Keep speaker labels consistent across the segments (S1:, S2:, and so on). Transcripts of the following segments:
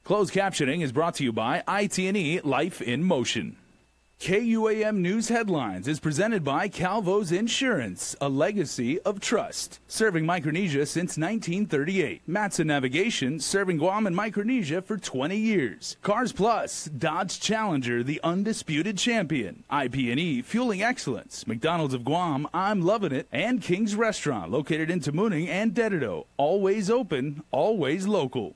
S1: Closed captioning is brought to you by IT&E Life in Motion. KUAM News Headlines is presented by Calvo's Insurance, a legacy of trust. Serving Micronesia since 1938. Matson Navigation, serving Guam and Micronesia for 20 years. Cars Plus, Dodge Challenger, the undisputed champion. IP&E, fueling excellence. McDonald's of Guam, I'm loving it. And King's Restaurant, located in Tamuning and Dedido. Always open, always local.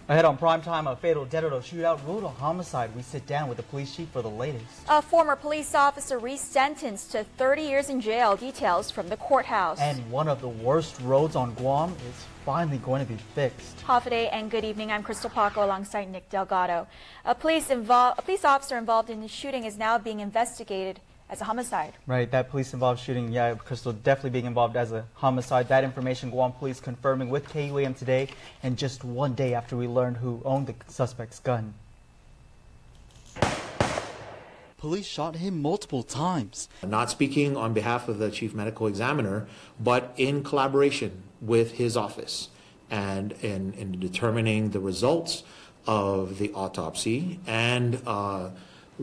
S2: Ahead on primetime, a fatal Dedido shootout ruled a homicide. We sit down with the police chief for the latest.
S3: A former police officer resentenced to 30 years in jail. Details from the courthouse.
S2: And one of the worst roads on Guam is finally going to be fixed.
S3: Hafaday and good evening. I'm Crystal Paco alongside Nick Delgado. A police officer involved in the shooting is now being investigated as a homicide.
S2: Right, that police-involved shooting, yeah, Crystal, definitely being involved as a homicide. That information, Guam Police confirming with KUAM today, and just one day after we learned who owned the suspect's gun. Police shot him multiple times.
S4: Not speaking on behalf of the chief medical examiner, but in collaboration with his office and in determining the results of the autopsy and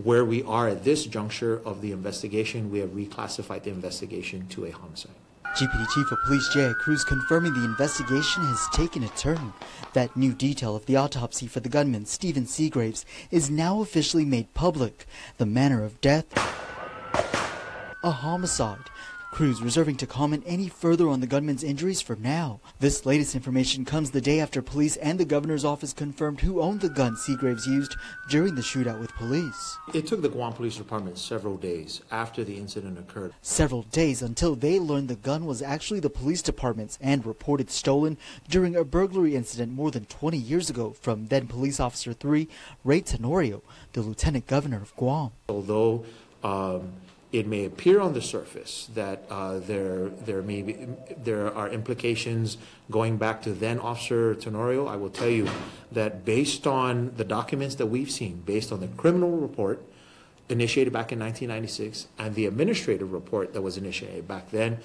S4: where we are at this juncture of the investigation, we have reclassified the investigation to a homicide.
S2: GPD Chief of Police J.A. Cruz confirming the investigation has taken a turn. That new detail of the autopsy for the gunman, Stephen Seagraves, is now officially made public. The manner of death, a homicide. Cruz reserving to comment any further on the gunman's injuries for now. This latest information comes the day after police and the governor's office confirmed who owned the gun Seagraves used during the shootout with police.
S4: It took the Guam Police Department several days after the incident occurred.
S2: Several days until they learned the gun was actually the police department's and reported stolen during a burglary incident more than 20 years ago from then Police Officer 3, Ray Tenorio, the Lieutenant Governor of Guam.
S4: Although it may appear on the surface that there are implications going back to then Officer Tenorio, I will tell you that based on the documents that we've seen, based on the criminal report initiated back in 1996 and the administrative report that was initiated back then,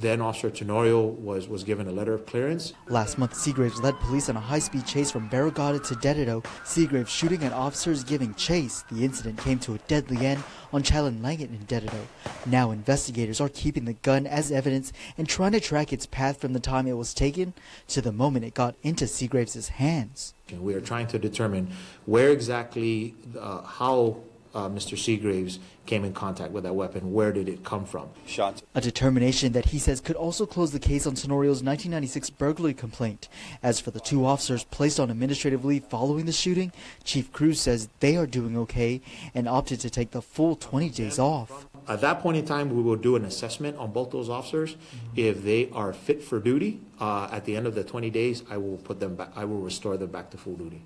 S4: then Officer Tenorio was given a letter of clearance.
S2: Last month, Seagraves led police on a high-speed chase from Barragata to Dedido. Seagraves shooting at officers giving chase. The incident came to a deadly end on Chalan Langat in Dedido. Now investigators are keeping the gun as evidence and trying to track its path from the time it was taken to the moment it got into Seagraves' hands.
S4: We are trying to determine where exactly, how Mr. Seagraves came in contact with that weapon. Where did it come from?
S5: Shots.
S2: A determination that he says could also close the case on Tenorio's 1996 burglary complaint. As for the two officers placed on administrative leave following the shooting, Chief Cruz says they are doing okay and opted to take the full 20 days off.
S4: At that point in time, we will do an assessment on both those officers. If they are fit for duty, at the end of the 20 days, I will put them back. I will restore them back to full duty.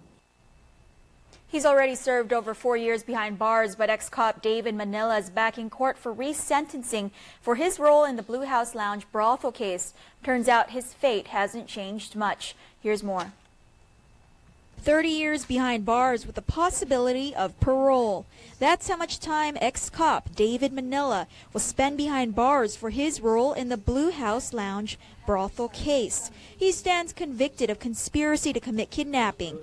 S3: He's already served over 4 years behind bars, but ex-cop David Manila is back in court for resentencing for his role in the Blue House Lounge brothel case. Turns out his fate hasn't changed much. Here's more. 30 years behind bars with the possibility of parole. That's how much time ex-cop David Manila will spend behind bars for his role in the Blue House Lounge brothel case. He stands convicted of conspiracy to commit kidnapping,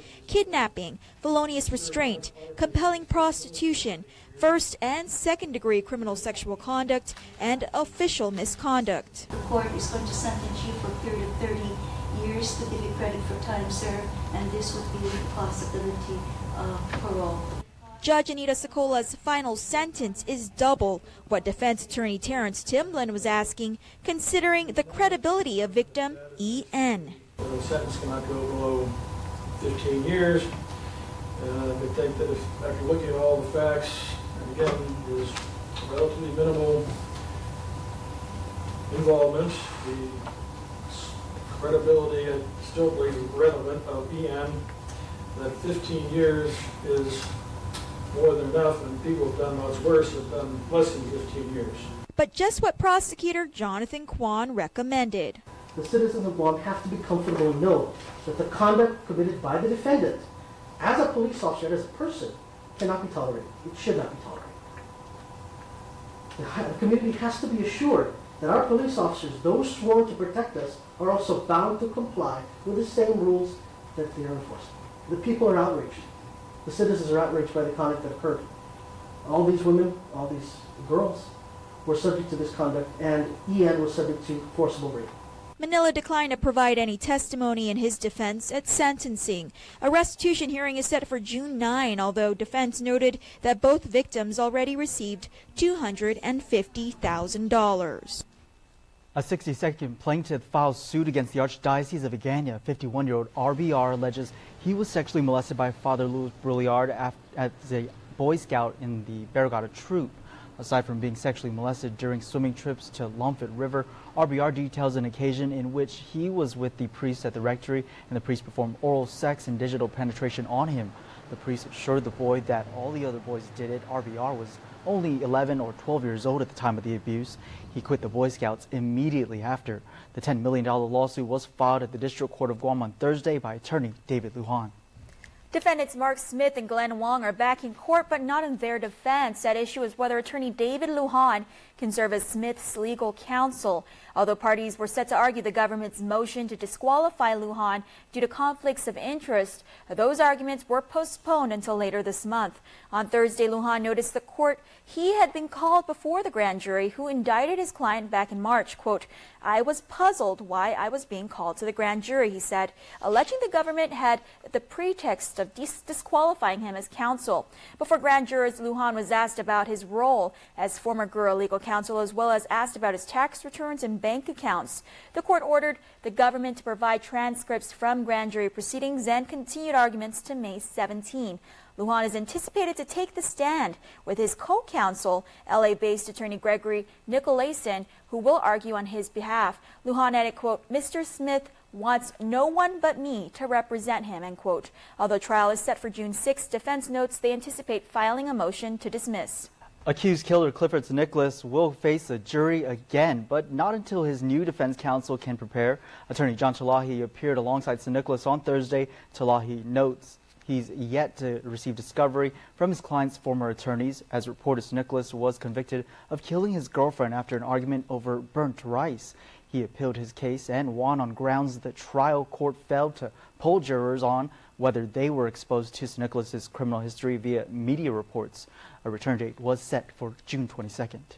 S3: felonious restraint, compelling prostitution, first and second degree criminal sexual conduct, and official misconduct.
S6: The court is going to sentence you for a period of 30 years to give you credit for time served, and this would be the possibility of parole.
S3: Judge Anita Sacola's final sentence is double what defense attorney Terrence Timblin was asking, considering the credibility of victim E.N.
S7: The sentence cannot go below 15 years. I think that if, after looking at all the facts, and again, his relatively minimal involvement, the credibility, I still believe, is relevant of E.N., that 15 years is more than enough, and people have done what's worse, have done less than 15 years.
S3: But just what prosecutor Jonathan KUAM recommended.
S8: The citizens of Guam have to be comfortable and know that the conduct committed by the defendant as a police officer, as a person, cannot be tolerated. It should not be tolerated. The community has to be assured that our police officers, those sworn to protect us, are also bound to comply with the same rules that they are enforcing. The people are outraged. The citizens are outraged by the conduct that occurred. All these women, all these girls were subject to this conduct, and Ian was subject to forcible rape.
S3: Manila declined to provide any testimony in his defense at sentencing. A restitution hearing is set for June 9, although defense noted that both victims already received $250,000.
S2: A 62nd plaintiff files suit against the Archdiocese of Agana. 51-year-old RBR alleges he was sexually molested by Father Louis Brouillard as a Boy Scout in the Barrigada troop. Aside from being sexually molested during swimming trips to Lumphit River, RBR details an occasion in which he was with the priest at the rectory and the priest performed oral sex and digital penetration on him. The priest assured the boy that all the other boys did it. RBR was only 11 or 12 years old at the time of the abuse. He quit the Boy Scouts immediately after. The $10 million lawsuit was filed at the District Court of Guam on Thursday by attorney David Lujan.
S3: Defendants Mark Smith and Glenn Wong are back in court, but not in their defense. At issue is whether attorney David Lujan can serve as Smith's legal counsel. Although parties were set to argue the government's motion to disqualify Lujan due to conflicts of interest, those arguments were postponed until later this month. On Thursday, Lujan noticed the court he had been called before the grand jury who indicted his client back in March. Quote, "I was puzzled why I was being called to the grand jury," he said, alleging the government had the pretext of disqualifying him as counsel. Before grand jurors, Lujan was asked about his role as former Gura legal counsel, as well as asked about his tax returns and bank accounts. The court ordered the government to provide transcripts from grand jury proceedings and continued arguments to May 17. Lujan is anticipated to take the stand with his co-counsel, LA-based attorney Gregory Nicolason, who will argue on his behalf. Lujan added, quote, "Mr. Smith wants no one but me to represent him," end quote. Although trial is set for June 6, defense notes they anticipate filing a motion to dismiss.
S2: Accused killer Clifford St. Nicholas will face a jury again, but not until his new defense counsel can prepare. Attorney John Talahi appeared alongside St. Nicholas on Thursday. Talahi notes he's yet to receive discovery from his client's former attorneys. As reported, St. Nicholas was convicted of killing his girlfriend after an argument over burnt rice. He appealed his case and won on grounds the trial court failed to poll jurors on whether they were exposed to St. Nicholas's criminal history via media reports. A return date was set for June 22nd.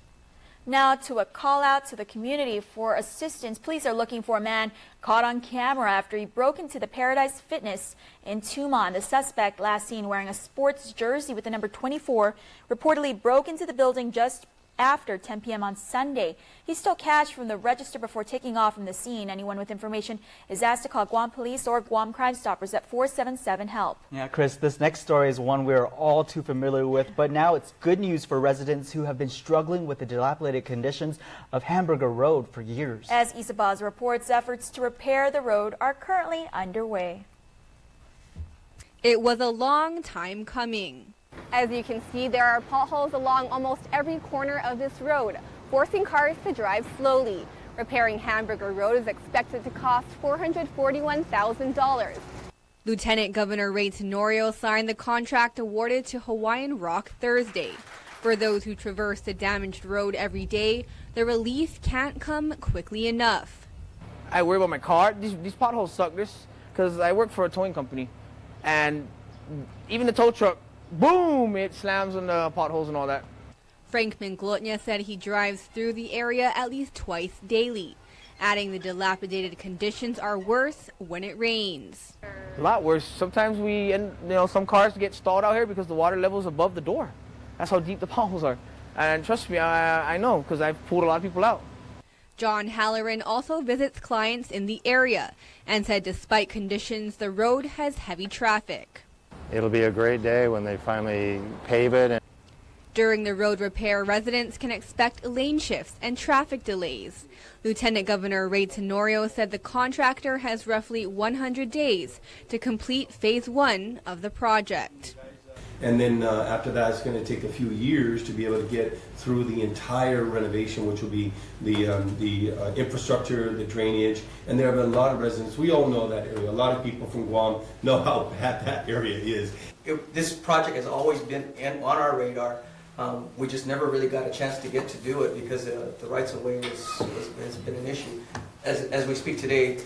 S3: Now to a call out to the community for assistance. Police are looking for a man caught on camera after he broke into the Paradise Fitness in Tumon. The suspect, last seen wearing a sports jersey with the number 24, reportedly broke into the building just after 10 p.m. on Sunday. He stole cash from the register before taking off from the scene. Anyone with information is asked to call Guam Police or Guam Crime Stoppers at 477-HELP.
S2: Yeah, Chris, this next story is one we're all too familiar with, but now it's good news for residents who have been struggling with the dilapidated conditions of Hamburger Road for years.
S3: As Isabaz reports, efforts to repair the road are currently underway.
S5: It was a long time coming. As you can see, there are potholes along almost every corner of this road, forcing cars to drive slowly. Repairing Hamburger Road is expected to cost $441,000. Lieutenant Governor Ray Tenorio signed the contract awarded to Hawaiian Rock Thursday. For those who traverse the damaged road every day, the relief can't come quickly enough.
S9: I worry about my car. These potholes suck because I work for a towing company, and even the tow truck, boom, it slams on the potholes and all that.
S5: Frank Minglotnia said he drives through the area at least twice daily, adding the dilapidated conditions are worse when it rains.
S9: A lot worse. Sometimes some cars get stalled out here because the water level is above the door. That's how deep the potholes are. And trust me, I know because I've pulled a lot of people out.
S5: John Halloran also visits clients in the area and said despite conditions, the road has heavy traffic.
S10: It'll be a great day when they finally pave it.
S5: During the road repair, residents can expect lane shifts and traffic delays. Lieutenant Governor Ray Tenorio said the contractor has roughly 100 days to complete phase 1 of the project.
S11: And then after that, it's going to take a few years to be able to get through the entire renovation, which will be the infrastructure, the drainage. And there have been a lot of residents. We all know that area. A lot of people from Guam know how bad that area is.
S12: This project has always been on our radar. We just never really got a chance to get to do it because the rights of way has been an issue. As we speak today,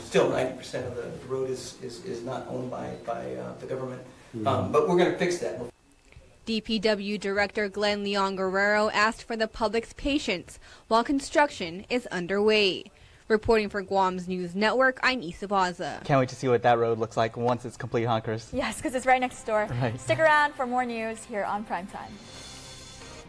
S12: still 90% of the road is not owned by the government. But we're going to fix that.
S5: DPW Director Glenn Leon Guerrero asked for the public's patience while construction is underway. Reporting for Guam's News Network, I'm Isa Baza.
S2: Can't wait to see what that road looks like once it's complete, huh, Chris?
S3: Yes, because it's right next door.
S2: Right.
S3: Stick around for more news here on Primetime.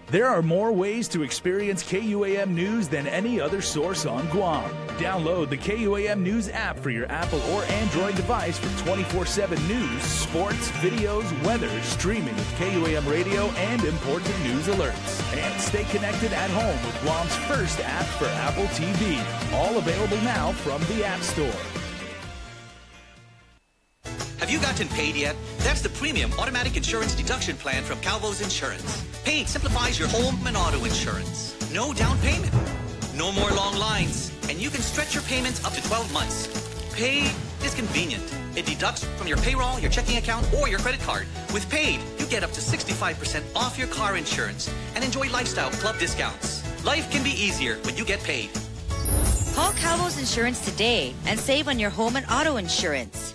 S1: There are more ways to experience KUAM News than any other source on Guam. Download the KUAM News app for your Apple or Android device for 24/7 news, sports, videos, weather, streaming with KUAM radio, and important news alerts. And stay connected at home with Guam's first app for Apple TV. All available now from the App Store.
S13: Have you gotten paid yet? That's the premium automatic insurance deduction plan from Calvo's Insurance. Paid simplifies your home and auto insurance. No down payment. No more long lines. And you can stretch your payments up to 12 months. Paid is convenient. It deducts from your payroll, your checking account, or your credit card. With Paid, you get up to 65% off your car insurance and enjoy lifestyle club discounts. Life can be easier when you get paid.
S14: Call Calvo's Insurance today and save on your home and auto insurance.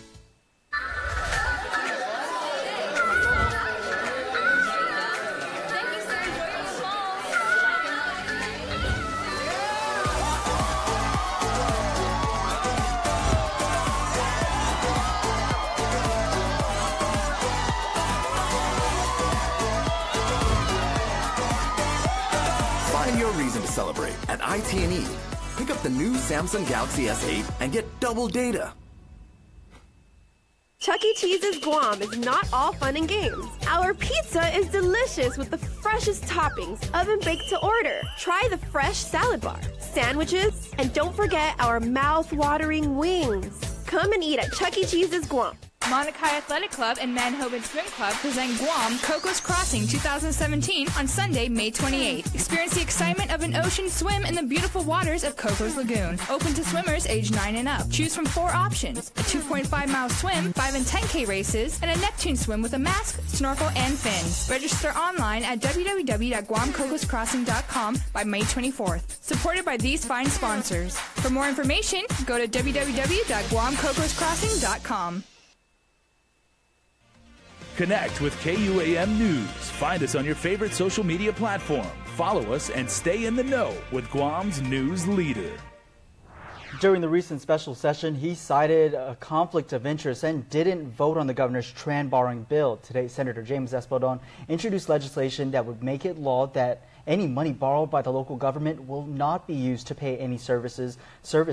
S15: Find your reason to celebrate at IT&E. Pick up the new Samsung Galaxy S8 and get double data.
S16: Chuck E. Cheese's Guam is not all fun and games. Our pizza is delicious with the freshest toppings, oven-baked to order. Try the fresh salad bar, sandwiches, and don't forget our mouth-watering wings. Come and eat at Chuck E. Cheese's Guam.
S17: Mauna Kea Athletic Club and Manhoven Swim Club present Guam Cocos Crossing 2017 on Sunday, May 28th. Experience the excitement of an ocean swim in the beautiful waters of Cocos Lagoon. Open to swimmers age 9 and up. Choose from 4 options: a 2.5-mile swim, 5 and 10K races, and a Neptune swim with a mask, snorkel, and fins. Register online at www.guamcocoscrossing.com by May 24th. Supported by these fine sponsors. For more information, go to www.guamcocoscrossing.com.
S1: Connect with KUAM News. Find us on your favorite social media platform. Follow us and stay in the know with Guam's news leader.
S2: During the recent special session, he cited a conflict of interest and didn't vote on the governor's TRAN borrowing bill. Today, Senator James Espaldon introduced legislation that would make it law that any money borrowed by the local government will not be used to pay any service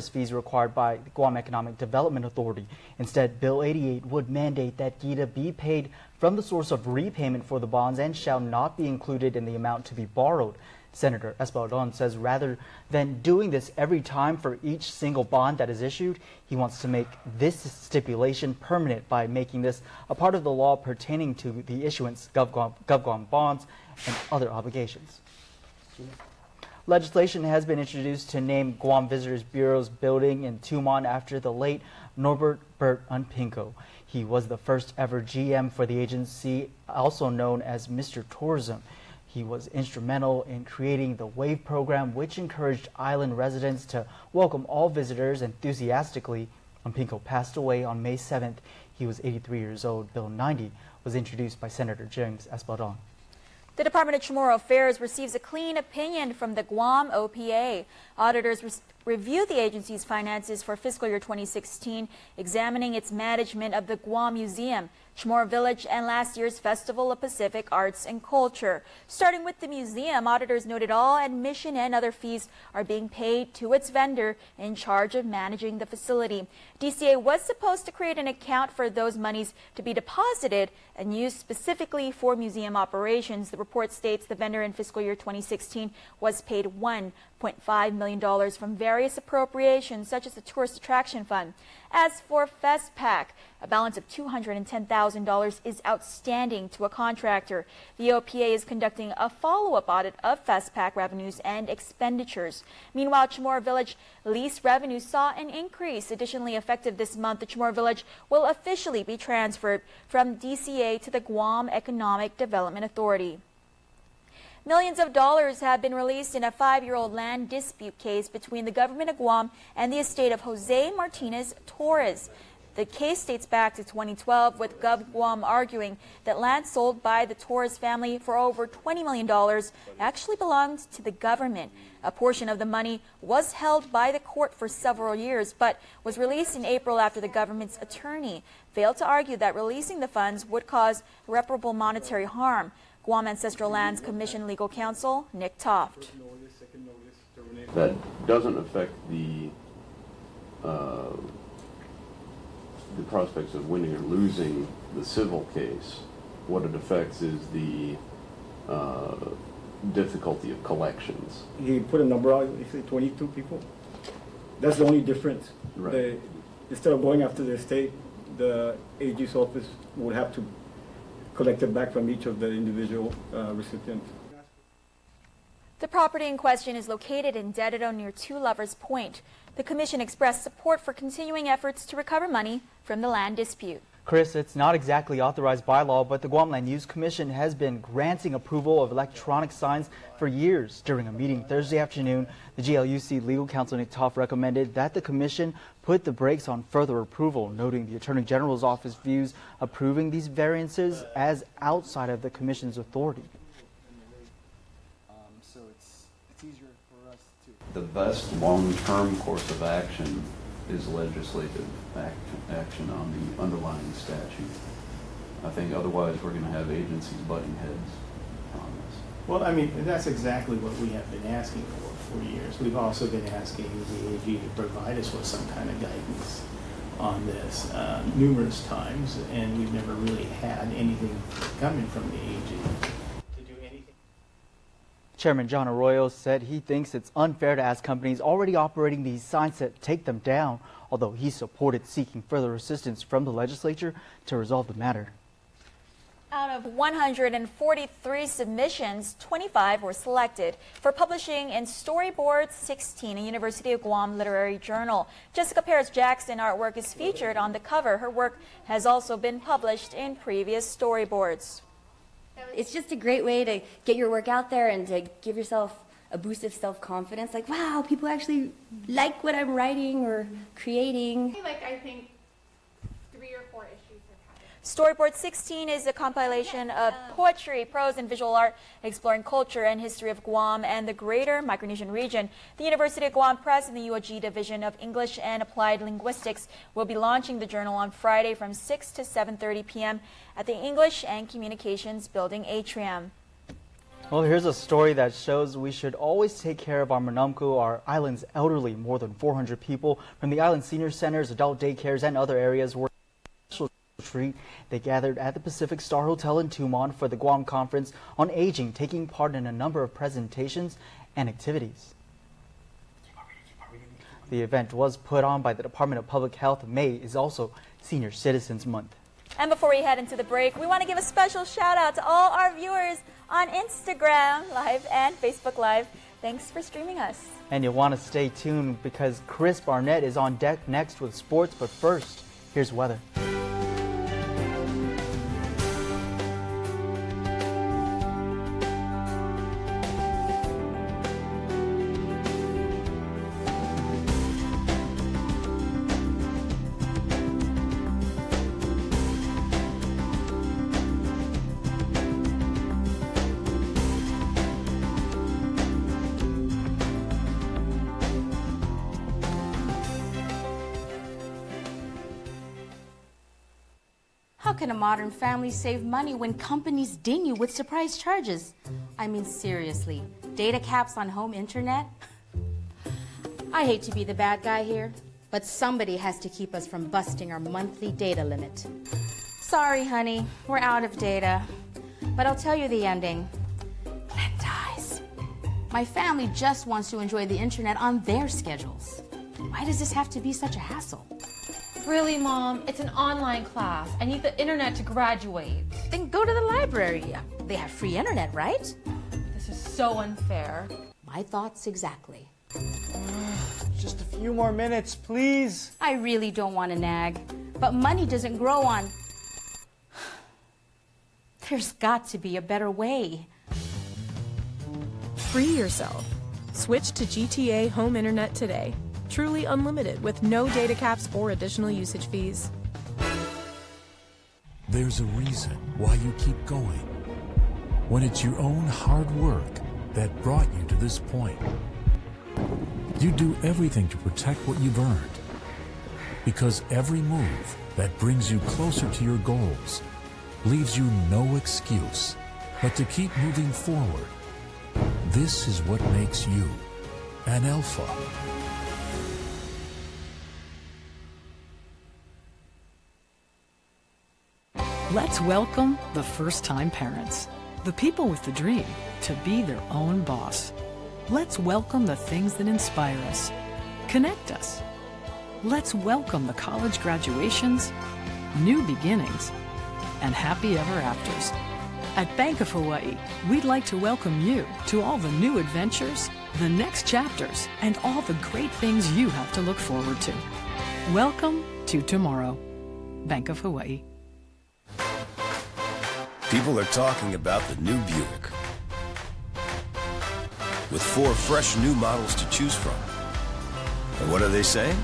S2: fees required by the Guam Economic Development Authority. Instead, Bill 88 would mandate that GIDA be paid from the source of repayment for the bonds and shall not be included in the amount to be borrowed. Senator Espaldon says rather than doing this every time for each single bond that is issued, he wants to make this stipulation permanent by making this a part of the law pertaining to the issuance of GovGuam bonds and other obligations. Legislation has been introduced to name Guam Visitors Bureau's building in Tumon after the late Norbert Bert Unpinko. He was the first ever GM for the agency, also known as Mr. Tourism. He was instrumental in creating the WAVE program, which encouraged island residents to welcome all visitors enthusiastically. Unpinko passed away on May 7th. He was 83 years old. Bill 90 was introduced by Senator James Espaldon.
S3: The Department of Chamorro Affairs receives a clean opinion from the Guam OPA. Auditors review the agency's finances for fiscal year 2016, examining its management of the Guam Museum, Chamorro Village, and last year's Festival of Pacific Arts and Culture. Starting with the museum, auditors noted all admission and other fees are being paid to its vendor in charge of managing the facility. DCA was supposed to create an account for those monies to be deposited and used specifically for museum operations. The report states the vendor in fiscal year 2016 was paid $1.5 million from various appropriations, such as the Tourist Attraction Fund. As for FestPac, a balance of $210,000 is outstanding to a contractor. The OPA is conducting a follow-up audit of FestPac revenues and expenditures. Meanwhile, Chamorro Village lease revenue saw an increase. Additionally, effective this month, the Chamorro Village will officially be transferred from DCA to the Guam Economic Development Authority. Millions of dollars have been released in a 5-year-old land dispute case between the government of Guam and the estate of Jose Martinez Torres. The case dates back to 2012, with GovGuam arguing that land sold by the Torres family for over $20 million actually belonged to the government. A portion of the money was held by the court for several years, but was released in April after the government's attorney failed to argue that releasing the funds would cause irreparable monetary harm. Guam Ancestral Lands Commission legal counsel Nick Toft.
S18: That doesn't affect the prospects of winning or losing the civil case. What it affects is the difficulty of collections.
S19: He put a number out, he said 22 people. That's the only difference.
S18: Right.
S19: Instead of going after the estate, the AG's office would have to collect it back from each of the individual recipients.
S3: The property in question is located in Dededo near Two Lovers Point. The commission expressed support for continuing efforts to recover money from the land dispute.
S20: Chris, it's not exactly authorized by law, but the Guam Land Use Commission has been granting approval of electronic signs for years. During a meeting Thursday afternoon, the GLUC legal counsel Nick Toft recommended that the commission put the brakes on further approval, noting the Attorney General's office views approving these variances as outside of the commission's authority.
S21: So it's easier for us to...
S18: The best long-term course of action is legislative action on the underlying statute. I think otherwise we're going to have agencies butting heads on this.
S21: Well, I mean, that's exactly what we have been asking for years. We've also been asking the AG to provide us with some kind of guidance on this numerous times, and we've never really had anything coming from the AG.
S20: Chairman John Arroyo said he thinks it's unfair to ask companies already operating these signs to take them down, although he supported seeking further assistance from the legislature to resolve the matter.
S3: Out of 143 submissions, 25 were selected for publishing in Storyboard 16, a University of Guam literary journal. Jessica Perez-Jackson artwork is featured on the cover. Her work has also been published in previous storyboards.
S22: It's just a great way to get your work out there and to give yourself a boost of self-confidence. Like, wow, people actually like what I'm writing or creating.
S23: I think 3 or 4 issues have happened.
S3: Storyboard 16 is a compilation of poetry, prose, and visual art exploring culture and history of Guam and the greater Micronesian region. The University of Guam Press and the UOG Division of English and Applied Linguistics will be launching the journal on Friday from 6 to 7:30 p.m. at the English and Communications Building Atrium.
S20: Well, here's a story that shows we should always take care of our Manumku, our island's elderly. More than 400 people from the island senior centers, adult daycares, and other areas were retreat. They gathered at the Pacific Star Hotel in Tumon for the Guam Conference on Aging, taking part in a number of presentations and activities. The event was put on by the Department of Public Health. May is also Senior Citizens Month.
S3: And before we head into the break, we want to give a special shout out to all our viewers on Instagram Live and Facebook Live. Thanks for streaming us.
S20: And you'll want to stay tuned because Chris Barnett is on deck next with sports. But first, here's weather.
S24: How can a modern family save money when companies ding you with surprise charges? I mean, seriously, data caps on home internet? I hate to be the bad guy here, but somebody has to keep us from busting our monthly data limit. Sorry, honey, we're out of data. But I'll tell you the ending. Glenn dies. My family just wants to enjoy the internet on their schedules. Why does this have to be such a hassle?
S25: Really, Mom? It's an online class. I need the internet to graduate.
S24: Then go to the library. They have free internet, right?
S25: This is so unfair.
S24: My thoughts exactly.
S21: Just a few more minutes, please.
S24: I really don't want to nag, but money doesn't grow on... There's got to be a better way.
S4: Free yourself. Switch to GTA Home Internet today. Truly unlimited with no data caps or additional usage fees.
S6: There's a reason why you keep going. When it's your own hard work that brought you to this point. You do everything to protect what you've earned. Because every move that brings you closer to your goals leaves you no excuse but to keep moving forward. This is what makes you an alpha.
S7: Let's welcome the first-time parents, the people with the dream to be their own boss. Let's welcome the things that inspire us, connect us. Let's welcome the college graduations, new beginnings, and happy ever afters. At Bank of Hawaii, we'd like to welcome you to all the new adventures, the next chapters, and all the great things you have to look forward to. Welcome to tomorrow. Bank of Hawaii.
S8: People are talking about the new Buick. With 4 fresh new models to choose from. And what are they saying?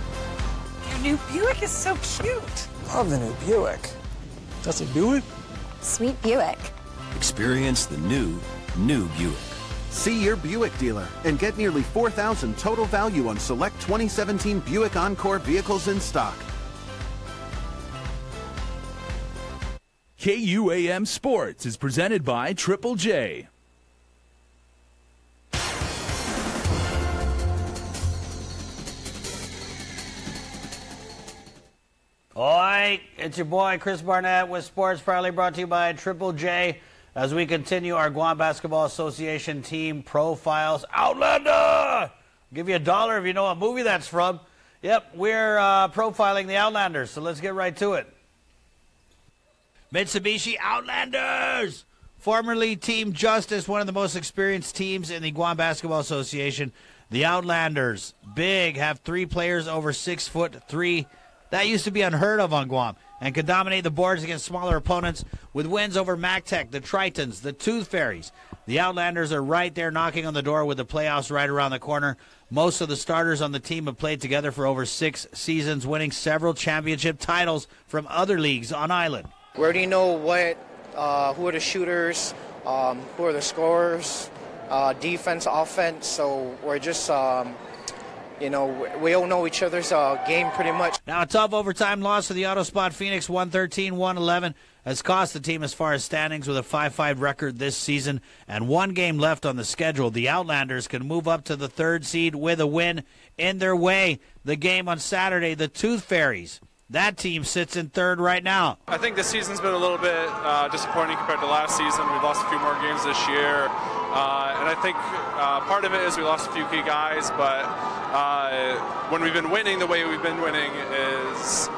S9: Your new Buick is so cute.
S26: Love the new Buick.
S8: That's a Buick?
S9: Sweet Buick.
S8: Experience the new Buick.
S27: See your Buick dealer and get nearly $4,000 total value on select 2017 Buick Encore vehicles in stock.
S1: KUAM Sports is presented by Triple J.
S28: All right, it's your boy Chris Barnett with Sports, proudly brought to you by Triple J as we continue our Guam Basketball Association team profiles. Outlander! I'll give you $1 if you know what movie that's from. Yep, we're profiling the Outlanders, so let's get right to it. Mitsubishi Outlanders! Formerly Team Justice, one of the most experienced teams in the Guam Basketball Association. The Outlanders, big, have 3 players over 6'3". That used to be unheard of on Guam and can dominate the boards against smaller opponents with wins over MacTech, the Tritons, the Tooth Fairies. The Outlanders are right there knocking on the door with the playoffs right around the corner. Most of the starters on the team have played together for over 6 seasons, winning several championship titles from other leagues on island.
S29: We already know who are the shooters, who are the scorers, defense, offense, so we're just... we all know each other's game pretty much.
S28: Now, a tough overtime loss to the Auto Spot Phoenix, 113-111, has cost the team as far as standings with a 5-5 record this season and 1 game left on the schedule. The Outlanders can move up to the 3rd seed with a win in their way. The game on Saturday, the Tooth Fairies. That team sits in 3rd right now.
S30: I think this season's been a little bit disappointing compared to last season. We've lost a few more games this year. And I think part of it is we lost a few key guys, but when we've been winning the way we've been winning is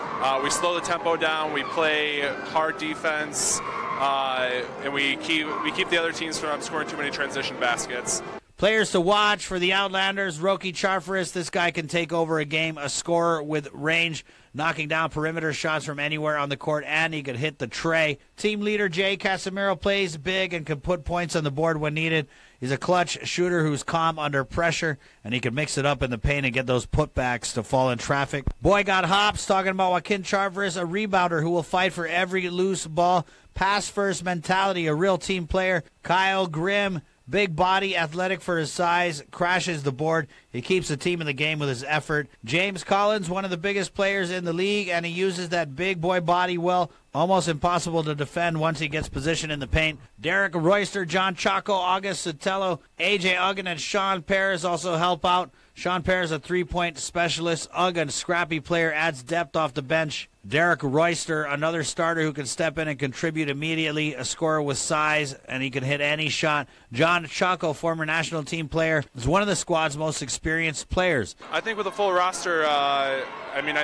S30: we slow the tempo down, we play hard defense, and we keep the other teams from scoring too many transition baskets.
S28: Players to watch for the Outlanders, Roki Charfaris. This guy can take over a game, a scorer with range, knocking down perimeter shots from anywhere on the court, and he could hit the tray. Team leader Jay Casimiro plays big and can put points on the board when needed. He's a clutch shooter who's calm under pressure, and he can mix it up in the paint and get those putbacks to fall in traffic. Boy got hops, talking about Joaquin Charfaris, a rebounder who will fight for every loose ball. Pass-first mentality, a real team player. Kyle Grimm, big body, athletic for his size, crashes the board. He keeps the team in the game with his effort. James Collins, one of the biggest players in the league, and he uses that big boy body well. Almost impossible to defend once he gets position in the paint. Derek Royster, John Chaco, August Sotelo, AJ Uggan, and Sean Perez also help out. Sean Perez, a 3-point specialist. Uggan, scrappy player, adds depth off the bench. Derek Royster, another starter who can step in and contribute immediately, a scorer with size, and he can hit any shot. John Chaco, former national team player, is one of the squad's most experienced players.
S30: I think with a full roster, I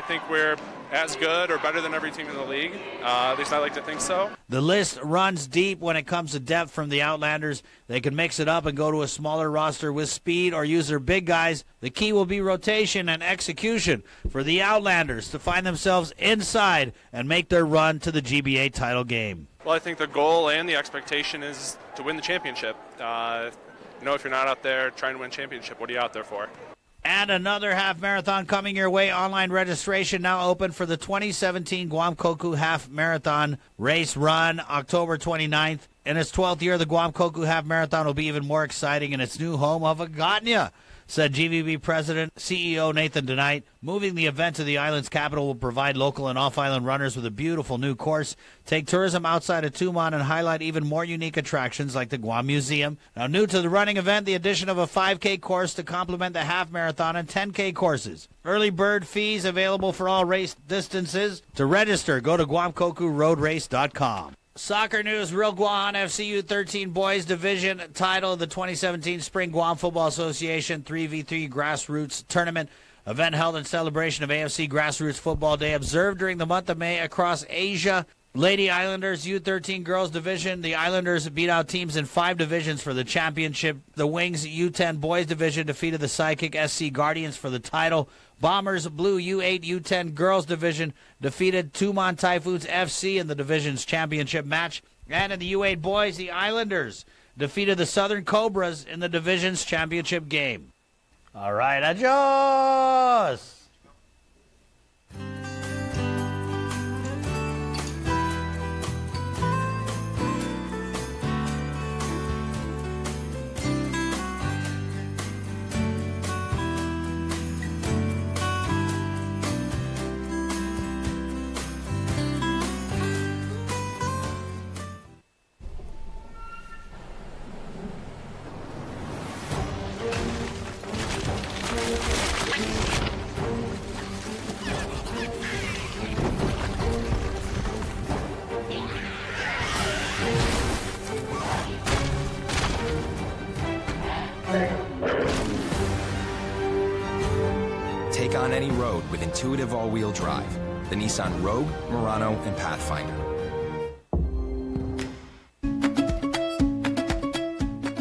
S30: think we're as good or better than every team in the league. At least I like to think so.
S28: The list runs deep when it comes to depth from the Outlanders. They can mix it up and go to a smaller roster with speed or use their big guys. The key will be rotation and execution for the Outlanders to find themselves inside and make their run to the GBA title game.
S30: Well, I think the goal and the expectation is to win the championship. if you're not out there trying to win championship, what are you out there for?
S28: And another half marathon coming your way. Online registration now open for the 2017 Guam Koku Half Marathon race run October 29th. In its 12th year, the Guam Koku Half Marathon will be even more exciting in its new home of Agotnia, said GVB President, CEO Nathan DeKnight. Moving the event to the island's capital will provide local and off-island runners with a beautiful new course, take tourism outside of Tumon, and highlight even more unique attractions like the Guam Museum. Now, new to the running event, the addition of a 5K course to complement the half marathon and 10K courses. Early bird fees available for all race distances. To register, go to GuamKokuRoadRace.com. Soccer news, Real Guam FC U13 Boys Division title of the 2017 Spring Guam Football Association 3v3 Grassroots Tournament. Event held in celebration of AFC Grassroots Football Day, observed during the month of May across Asia. Lady Islanders U13 Girls Division. The Islanders beat out teams in 5 divisions for the championship. The Wings U10 Boys Division defeated the Psychic SC Guardians for the title. Bombers Blue U8 U10 Girls Division defeated Tumon Typhoons FC in the division's championship match. And in the U8 Boys, the Islanders defeated the Southern Cobras in the division's championship game. All right, adios!
S5: Take on any road with intuitive all-wheel drive. The Nissan Rogue, Murano, and Pathfinder.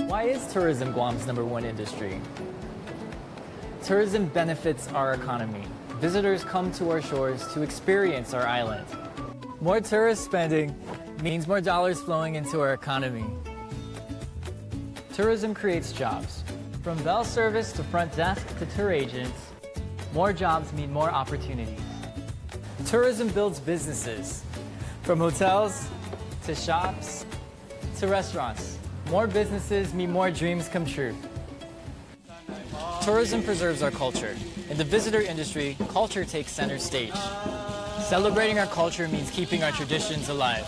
S10: Why is tourism Guam's #1 industry? Tourism benefits our economy. Visitors come to our shores to experience our island. More tourist spending means more dollars flowing into our economy. Tourism creates jobs. From bell service to front desk to tour agents, more jobs mean more opportunities. Tourism builds businesses. From hotels to shops to restaurants, more businesses mean more dreams come true. Tourism preserves our culture. In the visitor industry, culture takes center stage. Celebrating our culture means keeping our traditions alive.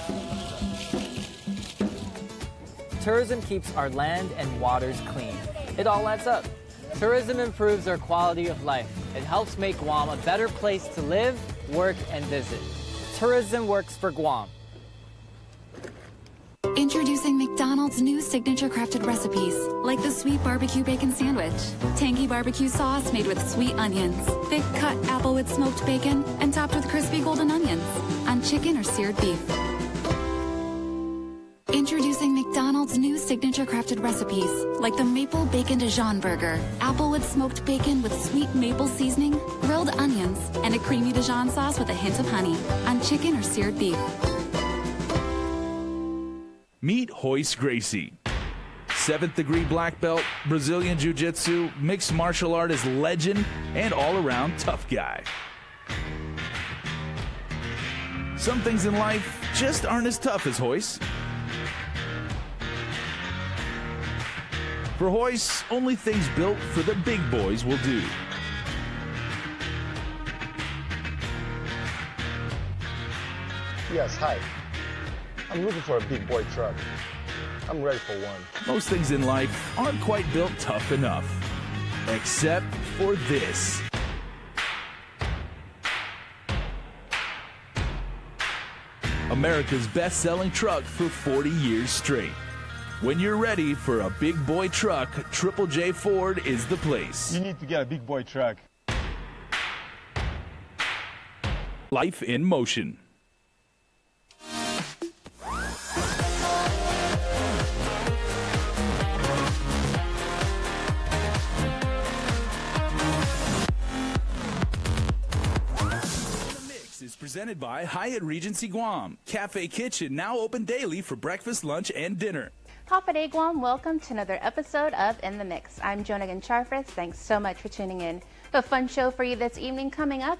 S10: Tourism keeps our land and waters clean. It all adds up. Tourism improves our quality of life. It helps make Guam a better place to live, work, and visit. Tourism works for Guam.
S11: Introducing McDonald's new signature crafted recipes, like the sweet barbecue bacon sandwich, tangy barbecue sauce made with sweet onions, thick cut apple with smoked bacon, and topped with crispy golden onions, on chicken or seared beef. Introducing McDonald's new signature crafted recipes, like the maple bacon Dijon burger, apple with smoked bacon with sweet maple seasoning, grilled onions, and a creamy Dijon sauce with a hint of honey, on chicken or seared beef.
S1: Meet Hoist Gracie. 7th degree black belt, Brazilian Jiu-Jitsu, mixed martial artist legend, and all-around tough guy. Some things in life just aren't as tough as Hoist. For Hoist, only things built for the big boys will do.
S12: Yes, hi. I'm looking for a big boy truck. I'm ready for one.
S1: Most things in life aren't quite built tough enough. Except for this. America's best-selling truck for 40 years straight. When you're ready for a big boy truck, Triple J Ford is the place.
S12: You need to get a big boy truck.
S1: Life in motion. Is presented by Hyatt Regency Guam. Cafe Kitchen now open daily for breakfast, lunch, and dinner.
S2: Papa Day Guam, welcome to another episode of In the Mix. I'm Jonah Charfris. Thanks so much for tuning in. A fun show for you this evening coming up.